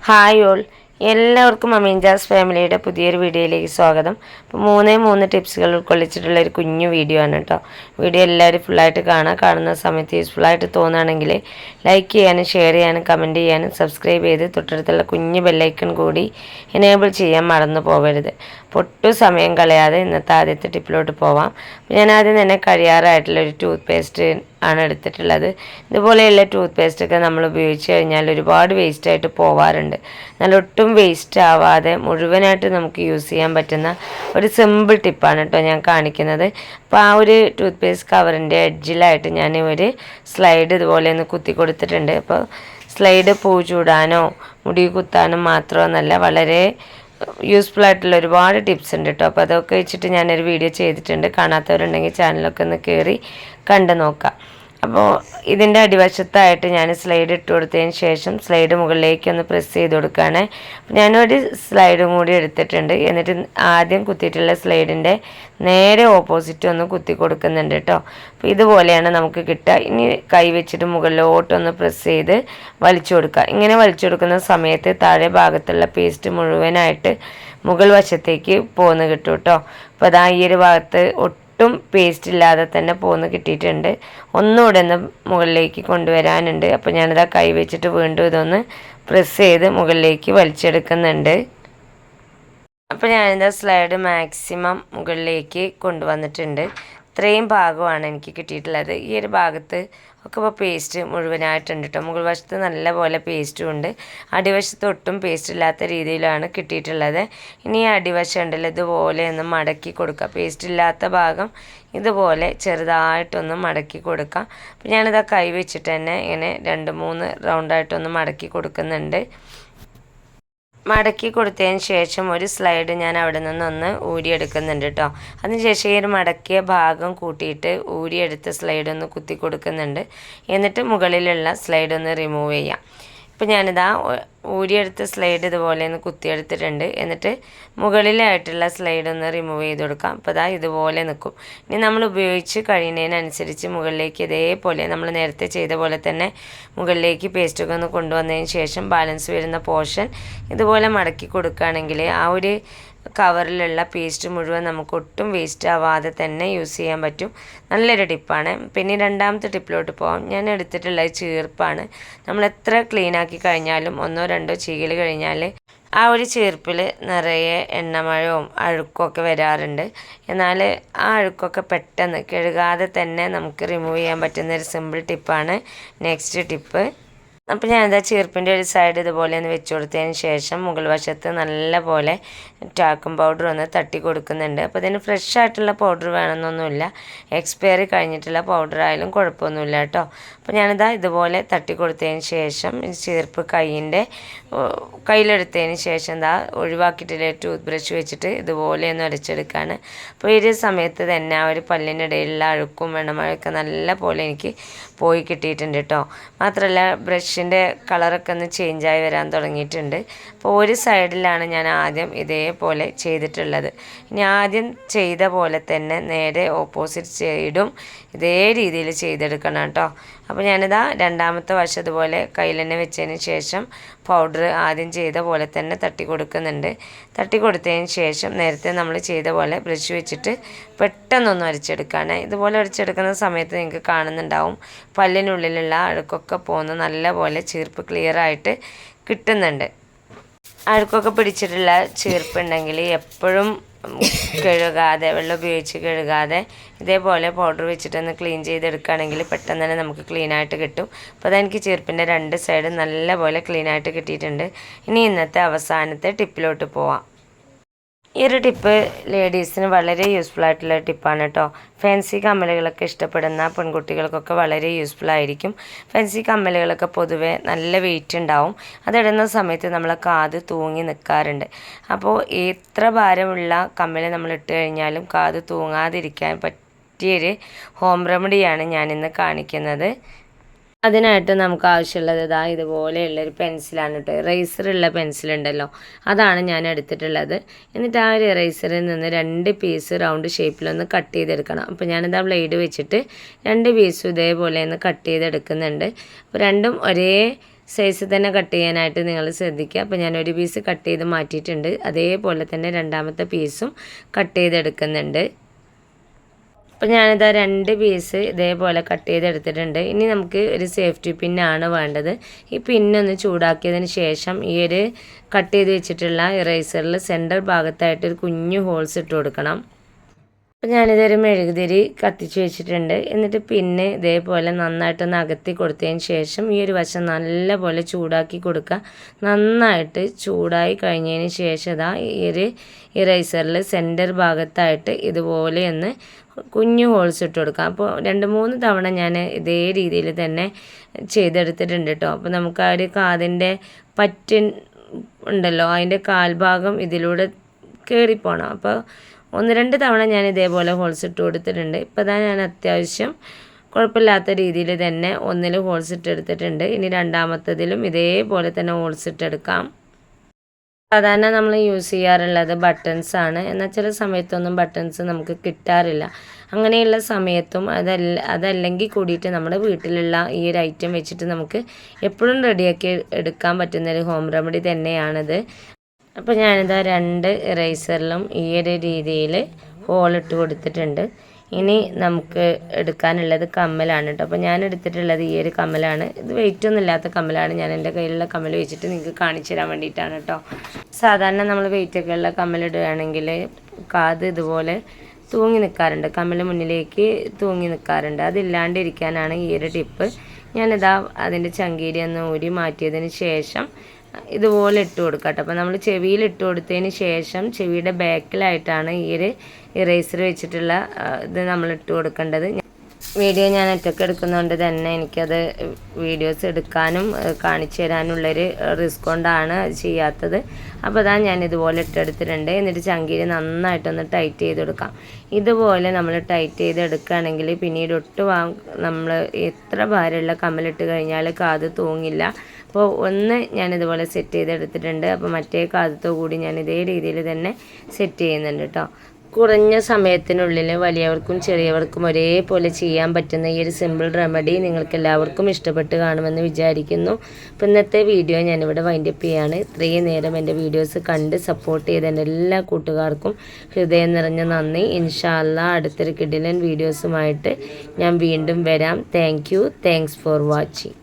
Hi all, എല്ലാവർക്കും അമീൻജാസ് ഫാമിലിയുടെ പുതിയൊരു വീഡിയോയിലേക്ക് സ്വാഗതം. അപ്പോൾ മൂന്ന് ടിപ്സുകൾ ഉൾക്കൊള്ളിച്ചിട്ടുള്ള ഒരു കുഞ്ഞു വീഡിയോ ആണ് കേട്ടോ. വീഡിയോ എല്ലാവരും ഫുള്ളായിട്ട് കാണുന്ന സമയത്ത് യൂസ്ഫുള്ളായിട്ട് തോന്നുകയാണെങ്കിൽ ലൈക്ക് ചെയ്യാനും ഷെയർ ചെയ്യാനും കമൻറ്റ് ചെയ്യാനും സബ്സ്ക്രൈബ് ചെയ്ത് തൊട്ടടുത്തുള്ള കുഞ്ഞു ബെല്ലൈക്കൺ കൂടി എനേബിൾ ചെയ്യാൻ മറന്നു പോകരുത്. ഒട്ടും സമയം കളയാതെ ഇന്നത്തെ ആദ്യത്തെ ടിപ്പിലോട്ട് പോവാം. ഞാൻ ആദ്യം തന്നെ കഴിയാറായിട്ടുള്ള ഒരു ടൂത്ത് പേസ്റ്റ് ആണ് എടുത്തിട്ടുള്ളത്. ഇതുപോലെയുള്ള ടൂത്ത് പേസ്റ്റൊക്കെ നമ്മൾ ഉപയോഗിച്ച് കഴിഞ്ഞാൽ ഒരുപാട് വേസ്റ്റായിട്ട് പോവാറുണ്ട്. എന്നാൽ ഒട്ടും വേസ്റ്റ് ആവാതെ മുഴുവനായിട്ട് നമുക്ക് യൂസ് ചെയ്യാൻ പറ്റുന്ന ഒരു സിമ്പിൾ ടിപ്പാണ് കേട്ടോ ഞാൻ കാണിക്കുന്നത്. അപ്പോൾ ആ ഒരു ടൂത്ത് പേസ്റ്റ് കവറിൻ്റെ എഡ്ജിലായിട്ട് ഞാൻ ഒരു സ്ലൈഡ് ഇതുപോലെ ഒന്ന് കുത്തി കൊടുത്തിട്ടുണ്ട്. അപ്പോൾ സ്ലൈഡ് പൂ ചൂടാനോ മുടി കുത്താനും മാത്രമൊന്നല്ല, വളരെ യൂസ്ഫുൾ ആയിട്ടുള്ള ഒരുപാട് ടിപ്സ് ഉണ്ട് കേട്ടോ. അപ്പോൾ അതൊക്കെ വെച്ചിട്ട് ഞാനൊരു വീഡിയോ ചെയ്തിട്ടുണ്ട്. കാണാത്തവരുണ്ടെങ്കിൽ ചാനലൊക്കെ ഒന്ന് കയറി കണ്ടു നോക്കാം. അപ്പോൾ ഇതിൻ്റെ അടിവശത്തായിട്ട് ഞാൻ സ്ലൈഡ് ഇട്ട് കൊടുത്തതിന് ശേഷം സ്ലൈഡ് മുകളിലേക്ക് ഒന്ന് പ്രസ് ചെയ്ത് കൊടുക്കുകയാണ്. അപ്പോൾ ഞാനൊരു സ്ലൈഡും കൂടി എടുത്തിട്ടുണ്ട്. എന്നിട്ട് ആദ്യം കുത്തിയിട്ടുള്ള സ്ലൈഡിൻ്റെ നേരെ ഓപ്പോസിറ്റ് ഒന്ന് കുത്തി കൊടുക്കുന്നുണ്ട് കേട്ടോ. അപ്പോൾ ഇതുപോലെയാണ് നമുക്ക് കിട്ടുക. ഇനി കൈ വെച്ചിട്ട് മുകളിലോട്ടൊന്ന് പ്രസ് ചെയ്ത് വലിച്ചു കൊടുക്കുക. ഇങ്ങനെ വലിച്ചു കൊടുക്കുന്ന സമയത്ത് താഴെ ഭാഗത്തുള്ള പേസ്റ്റ് മുഴുവനായിട്ട് മുകൾ വശത്തേക്ക് പോന്ന് കിട്ടും കേട്ടോ. അപ്പോൾ അതാ ഈ ഒരു ഭാഗത്ത് ഒട്ടും പേസ്റ്റ് ഇല്ലാതെ തന്നെ പോന്ന് കിട്ടിയിട്ടുണ്ട്. ഒന്നുകൂടെ ഒന്ന് മുകളിലേക്ക് കൊണ്ടുവരാനുണ്ട്. അപ്പോൾ ഞാനിതാ കൈ വെച്ചിട്ട് വീണ്ടും ഇതൊന്ന് പ്രസ് ചെയ്ത് മുകളിലേക്ക് വലിച്ചെടുക്കുന്നുണ്ട്. അപ്പോൾ ഞാനിതാ സ്ലൈഡ് മാക്സിമം മുകളിലേക്ക് കൊണ്ടുവന്നിട്ടുണ്ട്. ഇത്രയും ഭാഗമാണ് എനിക്ക് കിട്ടിയിട്ടുള്ളത്. ഈ ഒരു ഭാഗത്ത് ഒക്കെ ഇപ്പോൾ പേസ്റ്റ് മുഴുവനായിട്ടുണ്ട് കേട്ടോ. മുകൾ വശത്ത് നല്ലപോലെ പേസ്റ്റും ഉണ്ട്, അടിവശത്ത് ഒട്ടും പേസ്റ്റ് ഇല്ലാത്ത രീതിയിലാണ് കിട്ടിയിട്ടുള്ളത്. ഇനി ഈ അടിവശം ഉണ്ടല്ലോ, ഇതുപോലെ ഒന്ന് മടക്കി കൊടുക്കുക. പേസ്റ്റ് ഇല്ലാത്ത ഭാഗം ഇതുപോലെ ചെറുതായിട്ടൊന്ന് മടക്കി കൊടുക്കാം. അപ്പോൾ ഞാനിതാ കൈ വെച്ചിട്ട് തന്നെ ഇങ്ങനെ 2-3 റൗണ്ടായിട്ടൊന്ന് മടക്കി കൊടുക്കുന്നുണ്ട്. മടക്കി കൊടുത്തതിന് ശേഷം ഒരു സ്ലൈഡ് ഞാൻ അവിടെ നിന്നൊന്ന് ഊരിയെടുക്കുന്നുണ്ട് കേട്ടോ. അതിനുശേഷം ഈ ഒരു മടക്കിയ ഭാഗം കൂട്ടിയിട്ട് ഊരിയെടുത്ത സ്ലൈഡ് ഒന്ന് കുത്തി കൊടുക്കുന്നുണ്ട്. എന്നിട്ട് മുകളിലുള്ള സ്ലൈഡ് ഒന്ന് റിമൂവ് ചെയ്യാം. ഇപ്പം ഞാനിതാ ഊരിയെടുത്ത സ്ലൈഡ് ഇതുപോലെ ഒന്ന് കുത്തിയെടുത്തിട്ടുണ്ട്. എന്നിട്ട് മുകളിലായിട്ടുള്ള സ്ലൈഡ് ഒന്ന് റിമൂവ് ചെയ്ത് കൊടുക്കാം. അപ്പോൾ ഇതാ ഇതുപോലെ നിൽക്കും. ഇനി നമ്മൾ ഉപയോഗിച്ച് കഴിയുന്നതിനനുസരിച്ച് മുകളിലേക്ക് ഇതേപോലെ നമ്മൾ നേരത്തെ ചെയ്ത പോലെ തന്നെ മുകളിലേക്ക് പേസ്റ്റൊക്കെ ഒന്ന് കൊണ്ടുവന്നതിന് ശേഷം ബാലൻസ് വരുന്ന പോർഷൻ ഇതുപോലെ മടക്കി കൊടുക്കുകയാണെങ്കിൽ ആ ഒരു കവറിലുള്ള പേസ്റ്റ് മുഴുവൻ നമുക്ക് ഒട്ടും വേസ്റ്റ് ആവാതെ തന്നെ യൂസ് ചെയ്യാൻ പറ്റും. നല്ലൊരു ടിപ്പാണ്. പിന്നെ രണ്ടാമത്തെ ടിപ്പിലോട്ട് പോകാം. ഞാൻ എടുത്തിട്ടുള്ള ചീർപ്പാണ്. നമ്മൾ എത്ര ക്ലീനാക്കി കഴിഞ്ഞാലും 1-2 ചീകൽ കഴിഞ്ഞാൽ ആ ഒരു ചീർപ്പിൽ നിറയെ എണ്ണമഴവും അഴുക്കൊക്കെ വരാറുണ്ട്. എന്നാൽ ആ അഴുക്കൊക്കെ പെട്ടെന്ന് കഴുകാതെ തന്നെ നമുക്ക് റിമൂവ് ചെയ്യാൻ പറ്റുന്ന ഒരു സിമ്പിൾ ടിപ്പാണ് നെക്സ്റ്റ് ടിപ്പ്. അപ്പോൾ ഞാനിതാ ചീർപ്പിൻ്റെ ഒരു സൈഡ് ഇതുപോലെ ഒന്ന് വെച്ച് കൊടുത്തതിന് ശേഷം മുകൾ വശത്ത് നല്ല പോലെ ടാക്കും പൗഡർ ഒന്ന് തട്ടി കൊടുക്കുന്നുണ്ട്. അപ്പോൾ ഇതിന് ഫ്രഷ് ആയിട്ടുള്ള പൗഡർ വേണമെന്നൊന്നുമില്ല, എക്സ്പയറി കഴിഞ്ഞിട്ടുള്ള പൗഡർ ആയാലും കുഴപ്പമൊന്നുമില്ല കേട്ടോ. അപ്പോൾ ഞാനിതാ ഇതുപോലെ തട്ടി കൊടുത്തതിന് ശേഷം ചീർപ്പ് കയ്യിലെടുത്തതിന് ശേഷം എന്താ ഒഴിവാക്കിയിട്ടുള്ള ടൂത്ത് ബ്രഷ് വെച്ചിട്ട് ഇതുപോലെ ഒന്ന് ഉരച്ചെടുക്കുകയാണ്. അപ്പോൾ ഈ ഒരു സമയത്ത് തന്നെ ആ ഒരു പല്ലിനിടയിലുള്ള അഴുക്കും എണ്ണമഴയൊക്കെ നല്ല പോലെ എനിക്ക് പോയി കിട്ടിയിട്ടുണ്ട് കേട്ടോ. മാത്രമല്ല ബ്രഷിൻ്റെ കളറൊക്കെ ഒന്ന് ചേഞ്ചായി വരാൻ തുടങ്ങിയിട്ടുണ്ട്. അപ്പോൾ ഒരു സൈഡിലാണ് ഞാൻ ആദ്യം ഇതേപോലെ ചെയ്തിട്ടുള്ളത്. ഇനി ആദ്യം ചെയ്ത പോലെ തന്നെ നേരെ ഓപ്പോസിറ്റ് സൈഡും ഇതേ രീതിയിൽ ചെയ്തെടുക്കണം കേട്ടോ. അപ്പോൾ ഞാനിതാ രണ്ടാമത്തെ വശം ഇതുപോലെ കയ്യിൽ തന്നെ വെച്ചതിന് ശേഷം പൗഡർ ആദ്യം ചെയ്ത പോലെ തന്നെ തട്ടി കൊടുക്കുന്നുണ്ട്. തട്ടി കൊടുത്തതിന് ശേഷം നേരത്തെ നമ്മൾ ചെയ്ത പോലെ ബ്രഷ് വെച്ചിട്ട് പെട്ടെന്നൊന്ന് ഉരച്ചെടുക്കുകയാണ്. ഇതുപോലെ ഉരച്ചെടുക്കുന്ന സമയത്ത് നിങ്ങൾക്ക് കാണുന്നുണ്ടാവും പല്ലിനുള്ളിലുള്ള അഴുക്കൊക്കെ പോകുന്ന നല്ല പോലെ ചീർപ്പ് ക്ലിയറായിട്ട് കിട്ടുന്നുണ്ട്. അഴുക്കൊക്കെ പിടിച്ചിട്ടുള്ള ചീർപ്പുണ്ടെങ്കിൽ എപ്പോഴും കഴുകാതെ വെള്ളം ഉപയോഗിച്ച് കഴുകാതെ ഇതേപോലെ പൗഡർ വെച്ചിട്ടൊന്ന് ക്ലീൻ ചെയ്തെടുക്കുകയാണെങ്കിൽ പെട്ടെന്ന് തന്നെ നമുക്ക് ക്ലീനായിട്ട് കിട്ടും. അപ്പോൾ അതെനിക്ക് ചീർപ്പിൻ്റെ 2 സൈഡും നല്ലപോലെ ക്ലീനായിട്ട് കിട്ടിയിട്ടുണ്ട്. ഇനി ഇന്നത്തെ അവസാനത്തെ ടിപ്പിലോട്ട് പോവാം. ഈ ഒരു ടിപ്പ് ലേഡീസിന് വളരെ യൂസ്ഫുൾ ആയിട്ടുള്ള ടിപ്പാണ് കേട്ടോ. ഫാൻസി കമ്മലുകളൊക്കെ ഇഷ്ടപ്പെടുന്ന പെൺകുട്ടികൾക്കൊക്കെ വളരെ യൂസ്ഫുൾ ആയിരിക്കും. ഫാൻസി കമ്മലുകളൊക്കെ പൊതുവെ നല്ല വെയിറ്റ് ഉണ്ടാവും. അതിടുന്ന സമയത്ത് നമ്മളെ കാത് തൂങ്ങി നിൽക്കാറുണ്ട്. അപ്പോൾ എത്ര ഭാരമുള്ള കമ്മൽ നമ്മൾ ഇട്ട് കഴിഞ്ഞാലും കാത് തൂങ്ങാതിരിക്കാൻ പറ്റിയൊരു ഹോം റെമഡിയാണ് ഞാനിന്ന് കാണിക്കുന്നത്. അതിനായിട്ട് നമുക്ക് ആവശ്യമുള്ളത് ഇതുപോലെയുള്ളൊരു പെൻസിലാണ് കേട്ടോ. ഇറേസറുള്ള പെൻസിലുണ്ടല്ലോ, അതാണ് ഞാൻ എടുത്തിട്ടുള്ളത്. എന്നിട്ട് ആ ഒരു ഇറേസറിൽ നിന്ന് 2 പീസ് റൗണ്ട് ഷേപ്പിലൊന്ന് കട്ട് ചെയ്തെടുക്കണം. അപ്പോൾ ഞാനിതാ ബ്ലേഡ് വെച്ചിട്ട് 2 പീസും ഇതേപോലെ ഒന്ന് കട്ട് ചെയ്തെടുക്കുന്നുണ്ട്. അപ്പോൾ രണ്ടും ഒരേ സൈസ് തന്നെ കട്ട് ചെയ്യാനായിട്ട് നിങ്ങൾ ശ്രദ്ധിക്കുക. അപ്പോൾ ഞാൻ ഒരു പീസ് കട്ട് ചെയ്ത് മാറ്റിയിട്ടുണ്ട്. അതേപോലെ തന്നെ രണ്ടാമത്തെ പീസും കട്ട് ചെയ്തെടുക്കുന്നുണ്ട്. അപ്പോൾ ഞാനിതാ 2 പീസ് ഇതേപോലെ കട്ട് ചെയ്തെടുത്തിട്ടുണ്ട്. ഇനി നമുക്ക് ഒരു സേഫ്റ്റി പിന്നാണ് വേണ്ടത്. ഈ പിന്നൊന്ന് ചൂടാക്കിയതിന് ശേഷം ഈ ഒരു കട്ട് ചെയ്ത് വെച്ചിട്ടുള്ള ഇറേസറിൽ സെൻറ്റർ ഭാഗത്തായിട്ട് ഒരു കുഞ്ഞു ഹോൾസ് ഇട്ട് കൊടുക്കണം. അപ്പോൾ ഞാനിതൊരു മെഴുകുതിരി കത്തിച്ച് വെച്ചിട്ടുണ്ട്. എന്നിട്ട് പിന്നെ ഇതേപോലെ നന്നായിട്ടൊന്ന് അകത്തി കൊടുത്തതിന് ശേഷം ഈ ഒരു വശം നല്ലപോലെ ചൂടാക്കി കൊടുക്കുക. നന്നായിട്ട് ചൂടായി കഴിഞ്ഞതിന് ശേഷം ഈ ഒരു ഇറേസറിൽ സെൻറ്റർ ഭാഗത്തായിട്ട് ഇതുപോലെ ഒന്ന് കുഞ്ഞു ഹോൾസ് ഇട്ട് കൊടുക്കാം. അപ്പോൾ 2-3 തവണ ഞാൻ ഇതേ രീതിയിൽ തന്നെ ചെയ്തെടുത്തിട്ടുണ്ട് കേട്ടോ. അപ്പോൾ നമുക്ക് ആ ഒരു കാതിൻ്റെ പറ്റിൻ ഉണ്ടല്ലോ, അതിൻ്റെ കാൽഭാഗം ഇതിലൂടെ കയറിപ്പോണം. അപ്പോൾ 1-2 തവണ ഞാൻ ഇതേപോലെ ഹോൾസ് ഇട്ട് കൊടുത്തിട്ടുണ്ട്. ഇപ്പോൾ ഞാൻ അത്യാവശ്യം കുഴപ്പമില്ലാത്ത രീതിയിൽ തന്നെ ഒന്നിൽ ഹോൾസ് ഇട്ടെടുത്തിട്ടുണ്ട്. ഇനി രണ്ടാമത്തതിലും ഇതേപോലെ തന്നെ ഹോൾസ് ഇട്ടെടുക്കാം. സാധാരണ നമ്മൾ യൂസ് ചെയ്യാറുള്ളത് ബട്ടൺസ് ആണ്. എന്നാൽ ചില സമയത്തൊന്നും ബട്ടൺസ് നമുക്ക് കിട്ടാറില്ല. അങ്ങനെയുള്ള സമയത്തും അതല്ലെങ്കിൽ കൂടിയിട്ട് നമ്മുടെ വീട്ടിലുള്ള ഈ ഒരു ഐറ്റം വെച്ചിട്ട് നമുക്ക് എപ്പോഴും റെഡിയാക്കി എടുക്കാൻ പറ്റുന്നൊരു ഹോം റെമഡി തന്നെയാണിത്. അപ്പോൾ ഞാനിതാ 2 ഇറേസറിലും ഈ ഒരു രീതിയിൽ ഹോളിട്ട് കൊടുത്തിട്ടുണ്ട്. ഇനി നമുക്ക് എടുക്കാനുള്ളത് കമ്മലാണ് കേട്ടോ. അപ്പോൾ ഞാൻ എടുത്തിട്ടുള്ളത് ഈ ഒരു കമ്മലാണ്. ഇത് വെയിറ്റ് ഒന്നും ഇല്ലാത്ത കമ്മലാണ്. ഞാൻ എൻ്റെ കയ്യിലുള്ള കമ്മൽ വെച്ചിട്ട് നിങ്ങൾക്ക് കാണിച്ചു തരാൻ വേണ്ടിയിട്ടാണ് കേട്ടോ. സാധാരണ നമ്മൾ വെയിറ്റൊക്കെ ഉള്ള കമ്മലിടുകയാണെങ്കിൽ കാത് ഇതുപോലെ തൂങ്ങി നിൽക്കാറുണ്ട്, കമ്മൽ മുന്നിലേക്ക് തൂങ്ങി നിൽക്കാറുണ്ട്. അതില്ലാണ്ടിരിക്കാനാണ് ഈ ഒരു ടിപ്പ്. ഞാനിതാ അതിൻ്റെ ചങ്കീരി ഒന്ന് ഊരി മാറ്റിയതിന് ശേഷം ഇതുപോലെ ഇട്ട് കൊടുക്കാം കേട്ടോ. അപ്പോൾ നമ്മൾ ചെവിയിൽ ഇട്ട് കൊടുത്തതിന് ശേഷം ചെവിയുടെ ബാക്കിലായിട്ടാണ് ഈ ഒരു ഇറേസർ വെച്ചിട്ടുള്ള ഇത് നമ്മൾ ഇട്ട് കൊടുക്കേണ്ടത്. വീഡിയോ ഞാൻ ഒറ്റയ്ക്ക് എടുക്കുന്നതുകൊണ്ട് തന്നെ എനിക്കത് വീഡിയോസ് എടുക്കാനും കാണിച്ചു തരാനുള്ളൊരു റിസ്ക് കൊണ്ടാണ് അത് ചെയ്യാത്തത്. അപ്പോൾ അതാ ഞാൻ ഇതുപോലെ ഇട്ടെടുത്തിട്ടുണ്ട്. എന്നിട്ട് ചങ്കീരി നന്നായിട്ടൊന്ന് ടൈറ്റ് ചെയ്ത് കൊടുക്കാം. ഇതുപോലെ നമ്മൾ ടൈറ്റ് ചെയ്തെടുക്കുകയാണെങ്കിൽ പിന്നീട് നമ്മൾ എത്ര ഭാരമുള്ള കമ്മലിട്ട് കഴിഞ്ഞാൽ കാത് തൂങ്ങില്ല. അപ്പോൾ ഒന്ന് ഞാനിതുപോലെ സെറ്റ് ചെയ്തെടുത്തിട്ടുണ്ട്. അപ്പോൾ മറ്റേ കാതത്തോ കൂടി ഞാൻ ഇതേ രീതിയിൽ തന്നെ സെറ്റ് ചെയ്യുന്നുണ്ട് കേട്ടോ. കുറഞ്ഞ സമയത്തിനുള്ളിൽ വലിയവർക്കും ചെറിയവർക്കും ഒരേപോലെ ചെയ്യാൻ പറ്റുന്ന ഈ ഒരു സിമ്പിൾ റെമഡി നിങ്ങൾക്ക് എല്ലാവർക്കും ഇഷ്ടപ്പെട്ട് കാണുമെന്ന് വിചാരിക്കുന്നു. അപ്പോൾ ഇന്നത്തെ വീഡിയോ ഞാനിവിടെ വൈൻഡപ്പ് ചെയ്യാണ്. ഇത്രയും നേരം എൻ്റെ വീഡിയോസ് കണ്ട് സപ്പോർട്ട് ചെയ്ത എൻ്റെ എല്ലാ കൂട്ടുകാർക്കും ഹൃദയം നിറഞ്ഞ നന്ദി. ഇൻഷാ അല്ലാഹ് അടുത്തൊരു കിടിലൻ വീഡിയോസുമായിട്ട് ഞാൻ വീണ്ടും വരാം. Thanks for watching.